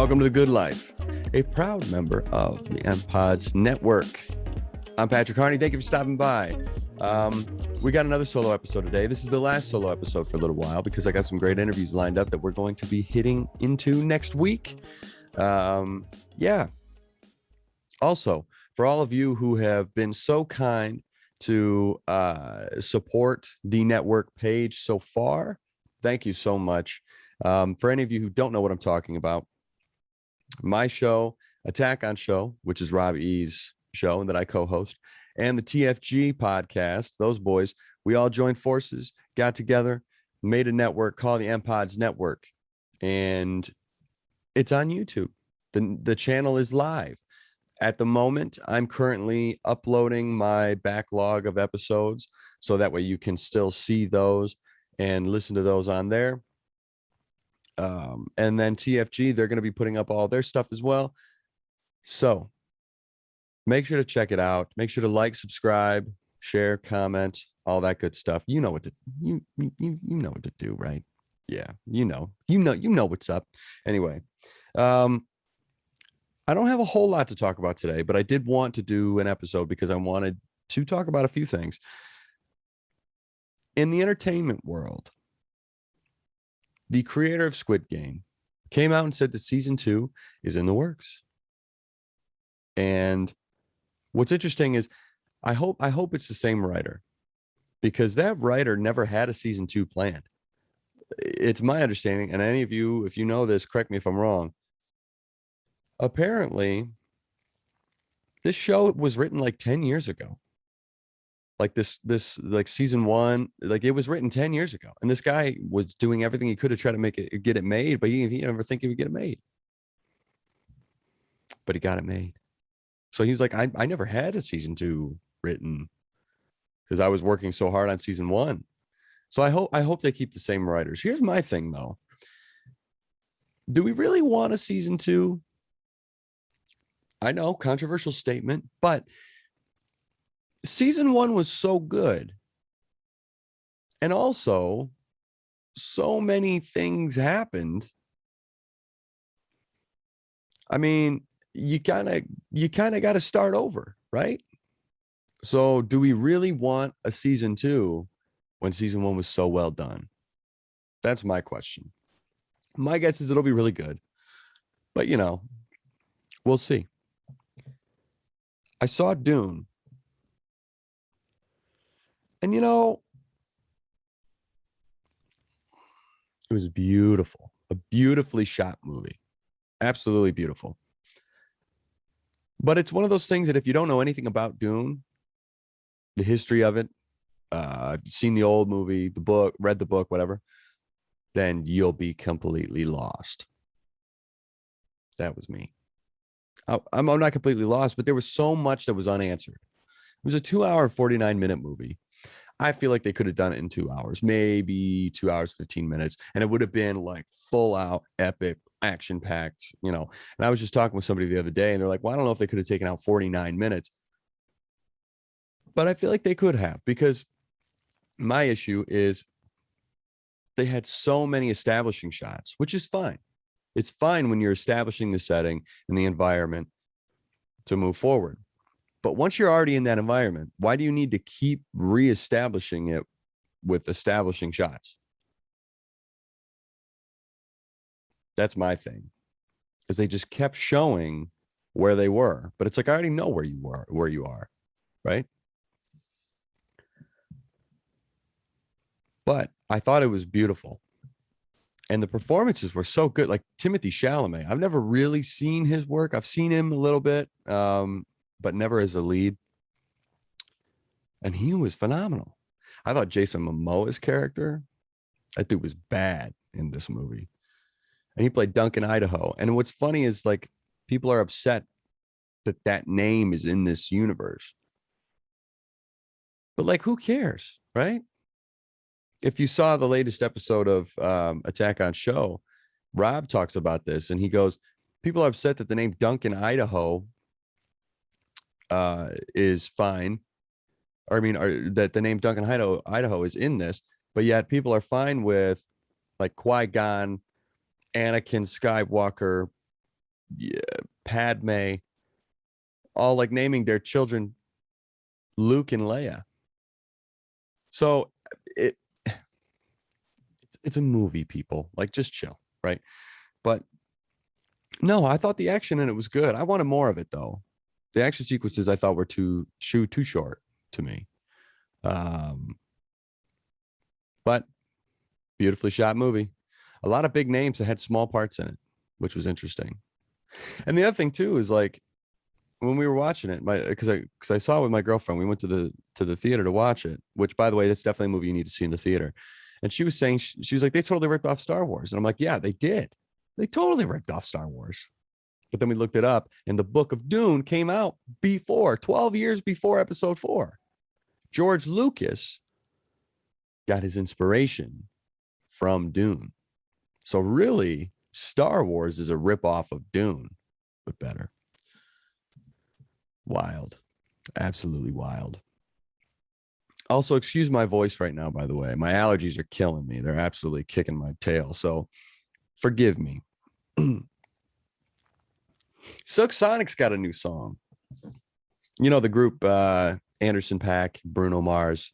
Welcome to The Good Life, a proud member of the MPods Network. I'm Patrick Harney. Thank you for stopping by. We got another solo episode today. This is the last solo episode for a little while because I got some great interviews lined up that we're going to be hitting into next week. Yeah. Also, for all of you who have been so kind to support the network page so far, thank you so much. For any of you who don't know what I'm talking about, my show, Attack on Show, which is Rob E's show that I co-host, and the TFG podcast, those boys, we all joined forces, got together, made a network called the MPods Network, and it's on YouTube. The channel is live. At the moment, I'm currently uploading my backlog of episodes, so that way you can still see those and listen to those on there. And then TFG, they're going to be putting up all their stuff as well. So make sure to check it out. Make sure to like, subscribe, share, comment, all that good stuff. You know what to you know what to do, right? Yeah, you know what's up. Anyway, I don't have a whole lot to talk about today, but I did want to do an episode because I wanted to talk about a few things. In the entertainment world, the creator of Squid Game came out and said that season 2 is in the works. And what's interesting is I hope it's the same writer, because that writer never had a season 2 planned. It's my understanding, and any of you, if you know this, correct me if I'm wrong. Apparently, this show was written like 10 years ago. Like this like season 1, like it was written 10 years ago, and this guy was doing everything he could to try to get it made, but he never think he would get it made. But he got it made. So he was like, I never had a season 2 written because I was working so hard on season 1. So I hope they keep the same writers. Here's my thing though. Do we really want a season 2? I know, controversial statement, but season 1 was so good. And also, so many things happened. I mean, you kind of got to start over, right? So do we really want a season 2 when season 1 was so well done? That's my question. My guess is it'll be really good, but we'll see. I saw Dune, and it was beautiful, a beautifully shot movie, absolutely beautiful. But it's one of those things that if you don't know anything about Dune, the history of it, seen the old movie, the book, read the book, whatever, then you'll be completely lost. That was me. I'm not completely lost, but there was so much that was unanswered. It was a 2-hour and 49-minute movie. I feel like they could have done it in 2 hours, maybe 2 hours, 15 minutes. And it would have been like full out epic, action packed, And I was just talking with somebody the other day and they're like, well, I don't know if they could have taken out 49 minutes. But I feel like they could have, because my issue is they had so many establishing shots, which is fine. It's fine when you're establishing the setting and the environment to move forward. But once you're already in that environment, why do you need to keep reestablishing it with establishing shots? That's my thing, because they just kept showing where they were. But it's like, I already know where you are, right? But I thought it was beautiful. And the performances were so good. Like Timothée Chalamet, I've never really seen his work. I've seen him a little bit, but never as a lead. And he was phenomenal. I thought Jason Momoa's character, that dude was bad in this movie. And he played Duncan Idaho. And what's funny is like people are upset that name is in this universe. But like, who cares, right? If you saw the latest episode of Attack on Show, Rob talks about this, and he goes, people are upset that the name Duncan Idaho is fine. Or that the name Duncan Idaho is in this, but yet people are fine with like Qui-Gon, Anakin Skywalker, Padme, all like naming their children Luke and Leia. So it's a movie, people. Like, just chill, right? But no, I thought the action in it was good. I wanted more of it, though. The action sequences I thought were too short to me. But beautifully shot movie. A lot of big names that had small parts in it, which was interesting. And the other thing too is like when we were watching it, because I saw it with my girlfriend, we went to the theater to watch it. Which, by the way, that's definitely a movie you need to see in the theater. And she was saying she was like, they totally ripped off Star Wars, and I'm like, yeah, they did. They totally ripped off Star Wars. But then we looked it up, and the book of Dune came out 12 years before Episode 4. George Lucas got his inspiration from Dune. So really, Star Wars is a ripoff of Dune, but better. Wild. Absolutely wild. Also, excuse my voice right now, by the way. My allergies are killing me. They're absolutely kicking my tail. So forgive me. Silk Sonic's got a new song. You know, the group Anderson .Paak, Bruno Mars.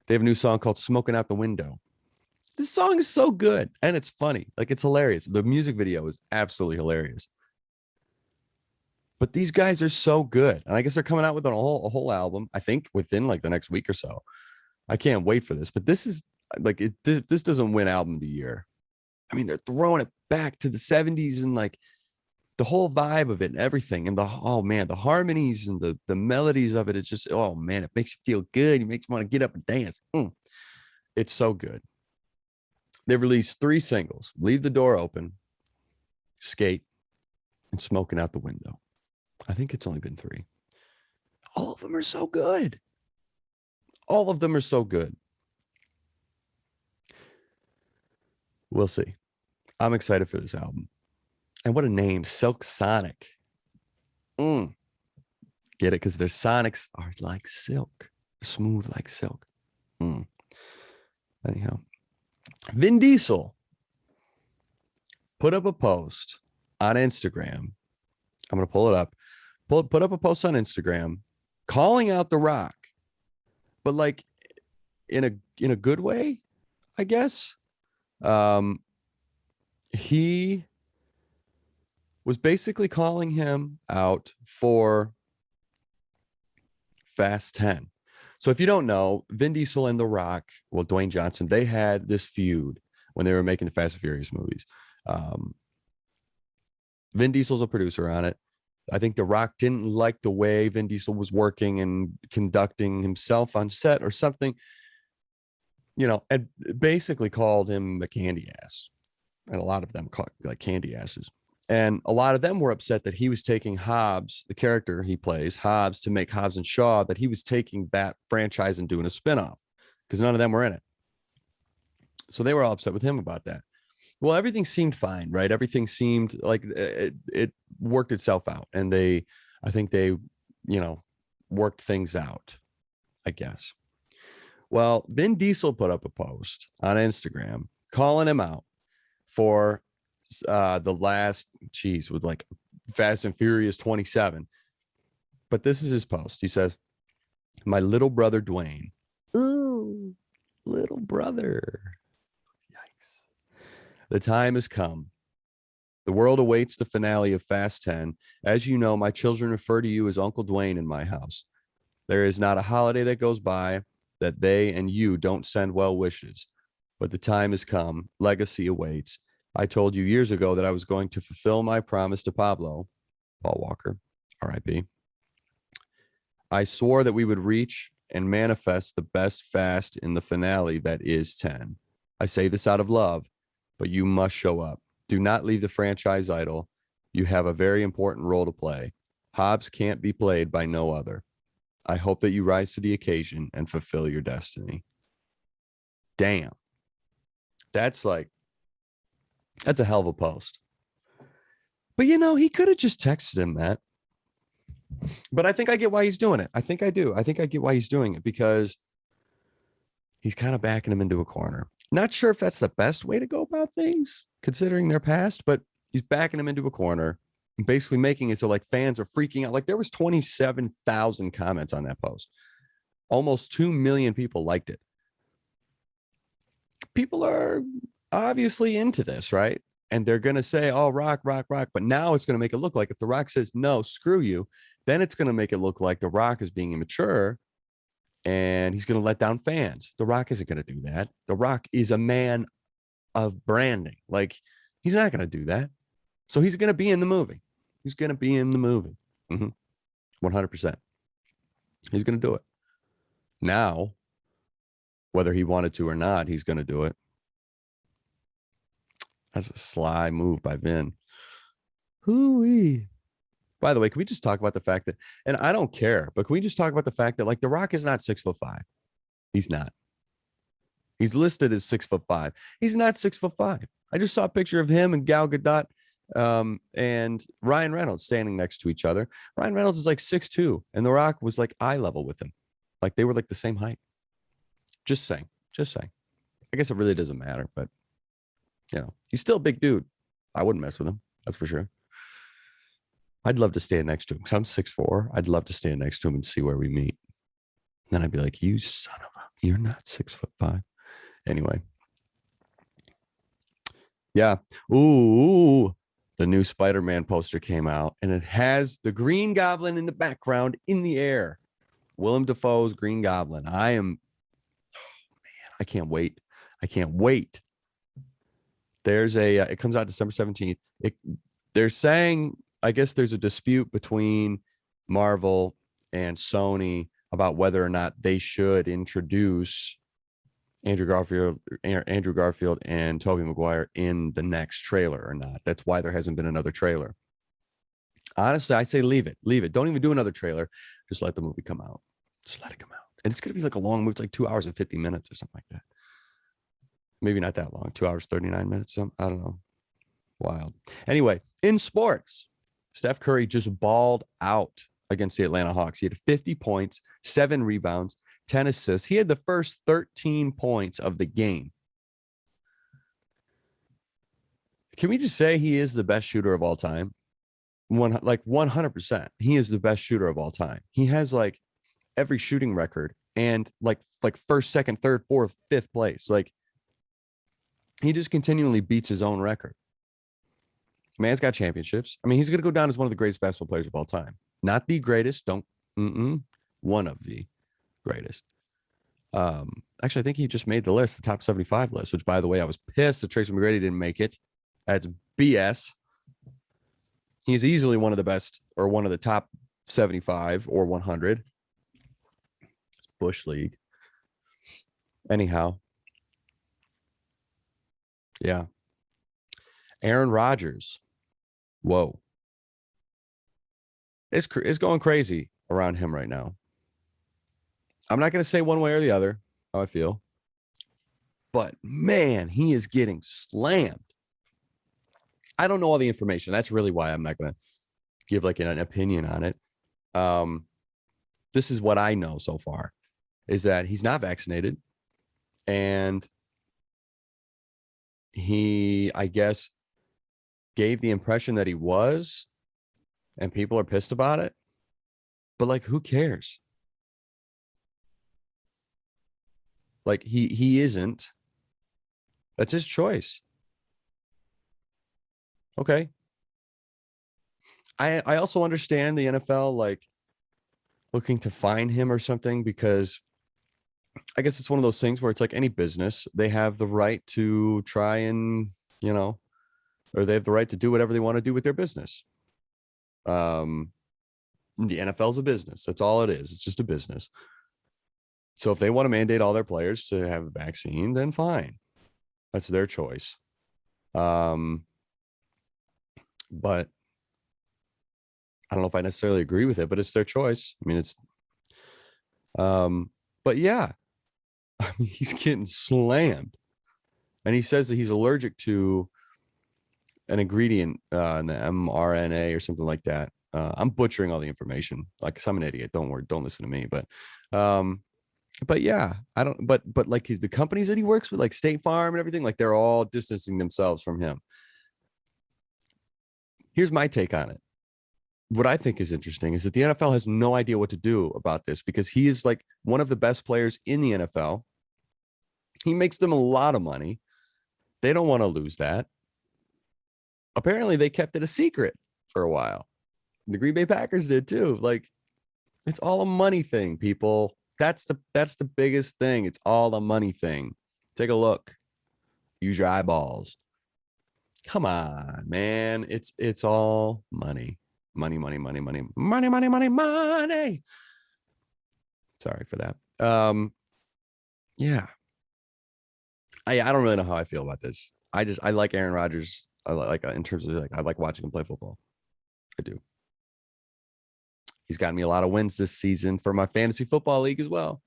They have a new song called Smokin Out The Window. This song is so good, and it's funny. Like, it's hilarious. The music video is absolutely hilarious. But these guys are so good. And I guess they're coming out with a whole album, I think, within like the next week or so. I can't wait for this. But this is like, this doesn't win album of the year. I mean, they're throwing it back to the 70s and like the whole vibe of it and everything. And the harmonies and the melodies of it. It's just, oh man, it makes you feel good. It makes you want to get up and dance. It's so good. They've released 3 singles: Leave the Door Open, Skate, and Smoking Out the Window. I think it's only been 3. All of them are so good. All of them are so good. We'll see. I'm excited for this album. And what a name, Silk Sonic. Get it? Because their sonics are like silk. Smooth like silk. Anyhow. Vin Diesel put up a post on Instagram. I'm going to pull it up. Put up a post on Instagram calling out The Rock, but like in a good way, I guess. He was basically calling him out for Fast 10. So if you don't know, Vin Diesel and The Rock, well, Dwayne Johnson, they had this feud when they were making the Fast and Furious movies. Vin Diesel's a producer on it. I think The Rock didn't like the way Vin Diesel was working and conducting himself on set or something, you know, and basically called him a candy ass. And a lot of them called like candy asses. And a lot of them were upset that he was taking Hobbs, the character he plays, Hobbs, to make Hobbs and Shaw, that he was taking that franchise and doing a spinoff because none of them were in it. So they were all upset with him about that. Well, everything seemed fine, right? Everything seemed like it worked itself out. And I think they, you know, worked things out, I guess. Well, Vin Diesel put up a post on Instagram calling him out for the last, with like Fast and Furious 27. But this is his post. He says, "My little brother Dwayne." Ooh, little brother. Yikes. "The time has come. The world awaits the finale of Fast 10. As you know, my children refer to you as Uncle Dwayne in my house. There is not a holiday that goes by that they and you don't send well wishes. But the time has come. Legacy awaits. I told you years ago that I was going to fulfill my promise to Pablo," Paul Walker, R.I.P. "I swore that we would reach and manifest the best Fast in the finale that is 10. I say this out of love, but you must show up. Do not leave the franchise idle. You have a very important role to play. Hobbs can't be played by no other. I hope that you rise to the occasion and fulfill your destiny." Damn. That's a hell of a post. But, you know, he could have just texted him that. But I think I get why he's doing it. I think I do. I think I get why he's doing it because he's kind of backing him into a corner. Not sure if that's the best way to go about things, considering their past, but he's backing him into a corner. basically making it so like fans are freaking out. Like there was 27,000 comments on that post. Almost 2 million people liked it. People are obviously into this, right? And they're going to say, oh, Rock. But now it's going to make it look like if The Rock says, no, screw you, then it's going to make it look like The Rock is being immature and he's going to let down fans. The Rock isn't going to do that. The Rock is a man of branding. Like, he's not going to do that. So he's going to be in the movie. He's going to be in the movie. 100%. He's going to do it. Now, whether he wanted to or not, he's going to do it. That's a sly move by Vin. Hoo-wee. By the way, can we just talk about the fact that, and I don't care, but can we just talk about the fact that like The Rock is not 6'5"? He's not. He's listed as 6'5". He's not 6'5". I just saw a picture of him and Gal Gadot and Ryan Reynolds standing next to each other. Ryan Reynolds is like 6'2", and The Rock was like eye level with him. Like they were like the same height. Just saying. I guess it really doesn't matter, but you know, he's still a big dude. I wouldn't mess with him. That's for sure. I'd love to stand next to him because I'm 6'4". I'd love to stand next to him and see where we meet. Then I'd be like, you son of a, you're not 6'5". Anyway. Yeah. Ooh. The new Spider-Man poster came out and it has the Green Goblin in the background in the air. Willem Dafoe's Green Goblin. I can't wait. There's it comes out December 17th. They're saying, I guess there's a dispute between Marvel and Sony about whether or not they should introduce Andrew Garfield and Tobey Maguire in the next trailer or not. That's why there hasn't been another trailer. Honestly, I say leave it. Don't even do another trailer. Just let the movie come out. Just let it come out. And it's going to be like a long movie. It's like 2 hours and 50 minutes or something like that. Maybe not that long. 2 hours, 39 minutes. I don't know. Wild. Anyway, in sports, Steph Curry just balled out against the Atlanta Hawks. He had 50 points, 7 rebounds, 10 assists. He had the first 13 points of the game. Can we just say he is the best shooter of all time? 100%. He is the best shooter of all time. He has like every shooting record and like first, second, third, fourth, fifth place. Like he just continually beats his own record. Man's got championships. I mean, he's going to go down as one of the greatest basketball players of all time. Not the greatest. One of the greatest. Actually, I think he just made the list, the top 75 list, which, by the way, I was pissed that Tracy McGrady didn't make it. That's BS. He's easily one of the best or one of the top 75 or 100. It's Bush League. Anyhow. Yeah. Aaron Rodgers. Whoa. It's going crazy around him right now. I'm not going to say one way or the other how I feel. But, man, he is getting slammed. I don't know all the information. That's really why I'm not going to give like an opinion on it. This is what I know so far, is that he's not vaccinated. And he, I guess, gave the impression that he was, and people are pissed about it. But, like, who cares? Like, he isn't. That's his choice. Okay. I also understand the NFL, like, looking to fine him or something, because I guess it's one of those things where it's like any business. They have the right to try and, or they have the right to do whatever they want to do with their business. The NFL is a business. That's all it is. It's just a business. So if they want to mandate all their players to have a vaccine, then fine. That's their choice. But I don't know if I necessarily agree with it, but it's their choice. I mean, it's, but yeah, I mean, he's getting slammed. And he says that he's allergic to an ingredient in the mRNA or something like that. I'm butchering all the information. Like, 'cause I'm an idiot. Don't worry. Don't listen to me. But yeah, I don't, but like the companies that he works with, like State Farm and everything, like they're all distancing themselves from him. Here's my take on it. what I think is interesting is that the NFL has no idea what to do about this because he is like one of the best players in the NFL. He makes them a lot of money. They don't want to lose that. Apparently, they kept it a secret for a while. The Green Bay Packers did too. Like, it's all a money thing, people. That's the biggest thing. It's all a money thing. Take a look. Use your eyeballs. Come on, man. It's all money. Money, money, money, money, money, money, money, money. Sorry for that. Yeah. I don't really know how I feel about this. I like Aaron Rodgers. I like in terms of like I like watching him play football. I do. He's gotten me a lot of wins this season for my fantasy football league as well.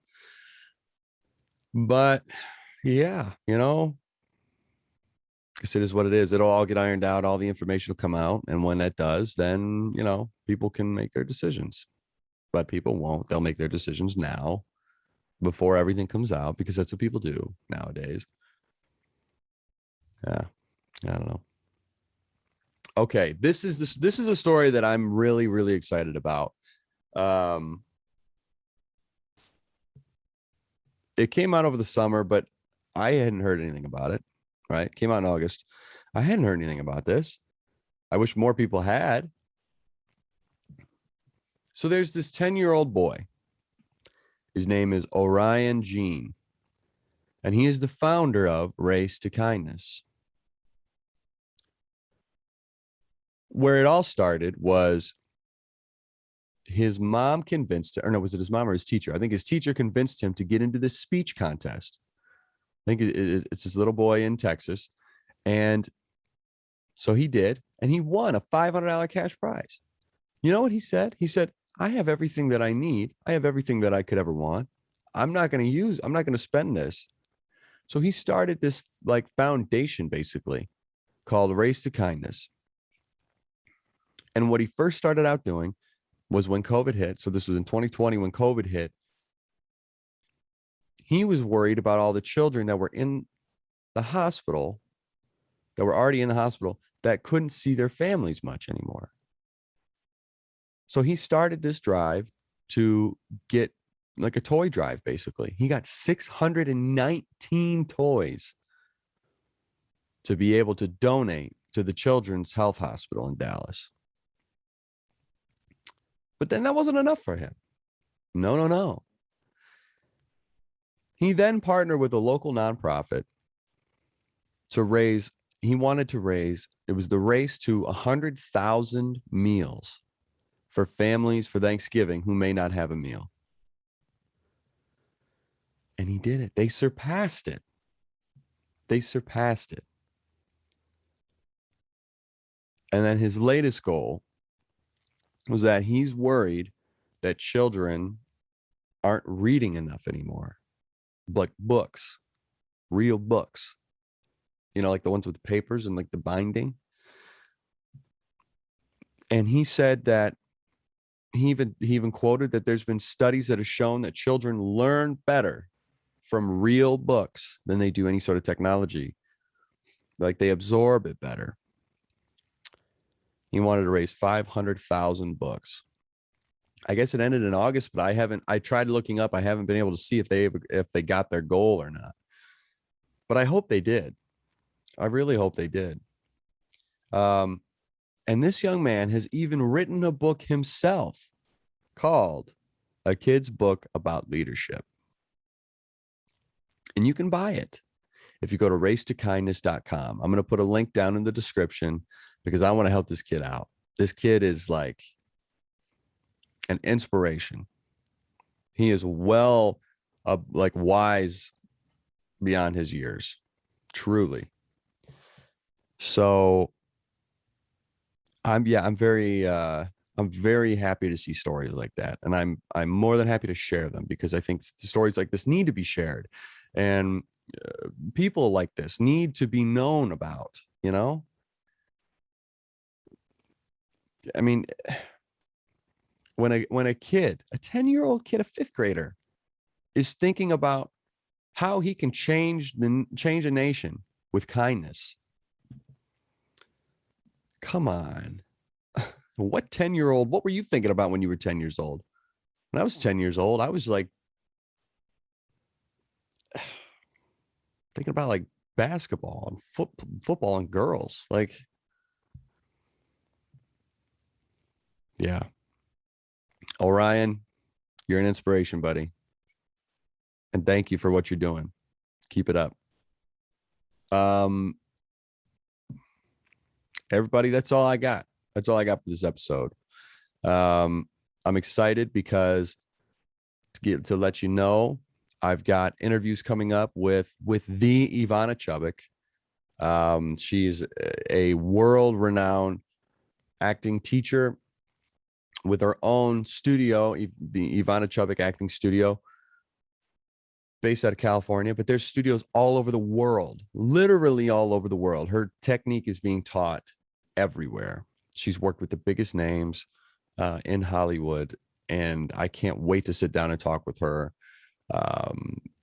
But yeah, you know, because it is what it is. It'll all get ironed out. All the information will come out. And when that does, then, you know, people can make their decisions. But people won't. They'll make their decisions now before everything comes out because that's what people do nowadays. Yeah, I don't know. Okay, this is a story that I'm really, really excited about. It came out over the summer, but I hadn't heard anything about it. Right? It came out in August. I hadn't heard anything about this. I wish more people had. So there's this 10-year-old boy. His name is Orion Jean, and he is the founder of Race to Kindness. Where it all started was his mom convinced him, or no, was it his mom or his teacher? I think his teacher convinced him to get into this speech contest. I think it's this little boy in Texas. And so he did, and he won a $500 cash prize. You know what he said? He said, I have everything that I need. I have everything that I could ever want. I'm not going to spend this. So he started this like foundation basically called Race to Kindness. And what he first started out doing was when COVID hit. So this was in 2020 when COVID hit. He was worried about all the children that were in the hospital, that were already in the hospital, that couldn't see their families much anymore. So he started this drive to get like a toy drive, basically. He got 619 toys to be able to donate to the Children's Health Hospital in Dallas. But then that wasn't enough for him. No. He then partnered with a local nonprofit to raise, he wanted to raise, it was the race to 100,000 meals for families for Thanksgiving who may not have a meal. And he did it. They surpassed it. And then his latest goal was that he's worried that children aren't reading enough anymore. Like books, real books. You know, like the ones with the papers and like the binding. And he said that he even quoted that there's been studies that have shown that children learn better from real books than they do any sort of technology. Like they absorb it better. He wanted to raise 500,000 books. I guess it ended in August, but I tried looking up. I haven't been able to see if they got their goal or not. But I hope they did. I really hope they did. And this young man has even written a book himself called A Kid's Book About Leadership. And you can buy it if you go to racetokindness.com. I'm going to put a link down in the description because I want to help this kid out. This kid is like an inspiration. He is well, like wise beyond his years, truly. So I'm very happy to see stories like that. And I'm more than happy to share them because I think stories like this need to be shared. And people like this need to be known about, you know? I mean, when a kid, a 10-year-old kid, a fifth grader, is thinking about how he can change a nation with kindness. Come on. What 10-year-old, what were you thinking about when you were 10 years old? When I was 10 years old, I was like thinking about like basketball and football and girls. Like, yeah. Orion, you're an inspiration, buddy. And thank you for what you're doing. Keep it up. Everybody, that's all I got. That's all I got for this episode. I'm excited because to let you know, I've got interviews coming up with the Ivana Chubbuck. She's a world-renowned acting teacher with her own studio, the Ivana Chubbuck Acting Studio, based out of California, but there's studios all over the world, literally all over the world. Her technique is being taught everywhere. She's worked with the biggest names in Hollywood, and I can't wait to sit down and talk with her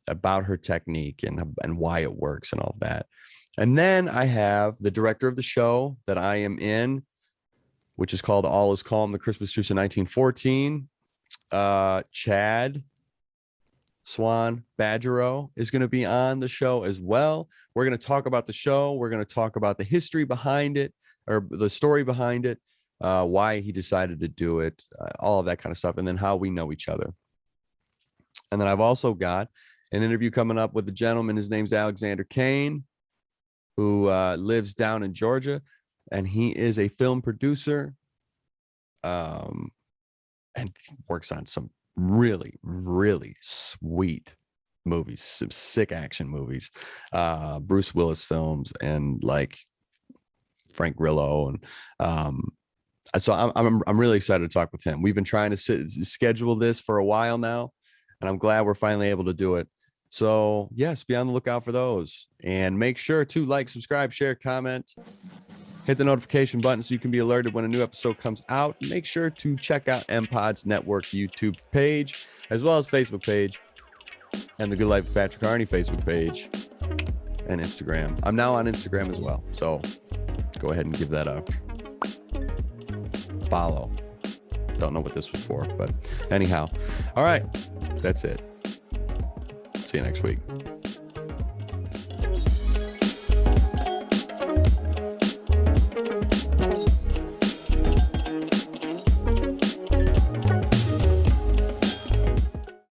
about her technique and why it works and all that. And then I have the director of the show that I am in, which is called All Is Calm, The Christmas Truce in 1914. Chad Swan Badgerow is going to be on the show as well. We're going to talk about the show. We're going to talk about the history behind it, or the story behind it, why he decided to do it, all of that kind of stuff, and then how we know each other. And then I've also got an interview coming up with a gentleman. His name's Alexander Kane, who lives down in Georgia, and he is a film producer and works on some really, really sweet movies, some sick action movies, Bruce Willis films, and like Frank Grillo. And so I'm really excited to talk with him. We've been trying to schedule this for a while now, and I'm glad we're finally able to do it. So yes, be on the lookout for those, and make sure to like, subscribe, share, comment, hit the notification button so you can be alerted when a new episode comes out. Make sure to check out MPod's Network YouTube page, as well as Facebook page, and the Good Life of Patrick Harney Facebook page and Instagram. I'm now on Instagram as well, so go ahead and give that a follow. Don't know what this was for, but anyhow. All right, that's it. See you next week.